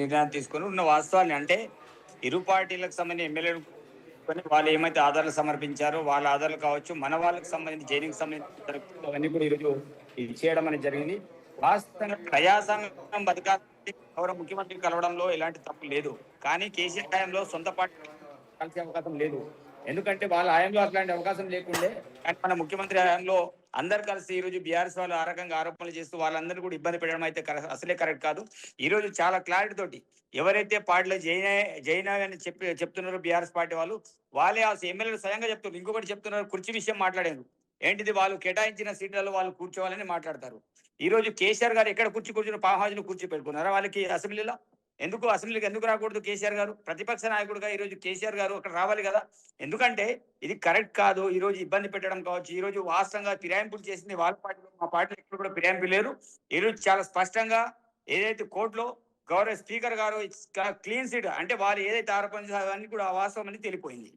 నిర్ణయం తీసుకొని ఉన్న వాస్తవాన్ని అంటే ఇరు పార్టీలకు సంబంధించిన ఎమ్మెల్యేలు వాళ్ళు ఏమైతే ఆధారాలు సమర్పించారో వాళ్ళ ఆధారాలు కావచ్చు, మన వాళ్ళకి సంబంధించి జైలుకి సంబంధించిన అవన్నీ కూడా ఈరోజు ఇది చేయడం అనేది జరిగింది. వాస్తవంగా ప్రజాస్వామ్యం బతకాలంటే గౌరవ ముఖ్యమంత్రి కలవడంలో ఎలాంటి తప్పు లేదు. కానీ కేసీఆర్ హయాంలో సొంత పార్టీ కలిసే అవకాశం లేదు. ఎందుకంటే వాళ్ళ హయాంలో అట్లాంటి అవకాశం లేకుండే. కానీ మన ముఖ్యమంత్రి హయాంలో అందరు కలిసి ఈరోజు బీఆర్ఎస్ వాళ్ళు ఆ రకంగా ఆరోపణలు చేస్తూ వాళ్ళందరూ కూడా ఇబ్బంది పెట్టడం అయితే అసలే కరెక్ట్ కాదు. ఈరోజు చాలా క్లారిటీ తోటి ఎవరైతే పార్టీలో జైన్ అని చెప్తున్నారు బీఆర్ఎస్ పార్టీ వాళ్ళు, వాళ్ళే ఆ ఎమ్మెల్యేలు స్వయంగా చెప్తున్నారు. ఇంకొకటి చెప్తున్నారు, కుర్చీ విషయం మాట్లాడారు. ఏంటిది, వాళ్ళు కేటాయించిన సీట్లలో వాళ్ళు కూర్చోవాలని మాట్లాడతారు. ఈ రోజు కేసీఆర్ గారు ఎక్కడ కూర్చుని ఫామ్ హౌస్ ను కూర్చి పెట్టుకున్నారా వాళ్ళకి అసెంబ్లీలో? అసెంబ్లీకి ఎందుకు రాకూడదు? కేసీఆర్ గారు ప్రతిపక్ష నాయకుడుగా ఈ రోజు కేసీఆర్ గారు అక్కడ రావాలి కదా. ఎందుకంటే ఇది కరెక్ట్ కాదు. ఈ రోజు ఇబ్బంది పెట్టడం కావచ్చు, ఈ రోజు వాస్తవంగా ఫిరాయింపులు చేసింది వాళ్ళ పార్టీలో, మా పార్టీలో ఎక్కడ కూడా ఫిరాయింపు లేరు. ఈ రోజు చాలా స్పష్టంగా ఏదైతే కోర్టులో గౌరవ స్పీకర్ గారు క్లీన్ సిట్ అంటే వాళ్ళు ఏదైతే ఆరోపణ అవన్నీ కూడా వాస్తవం అని తెలిపోయింది.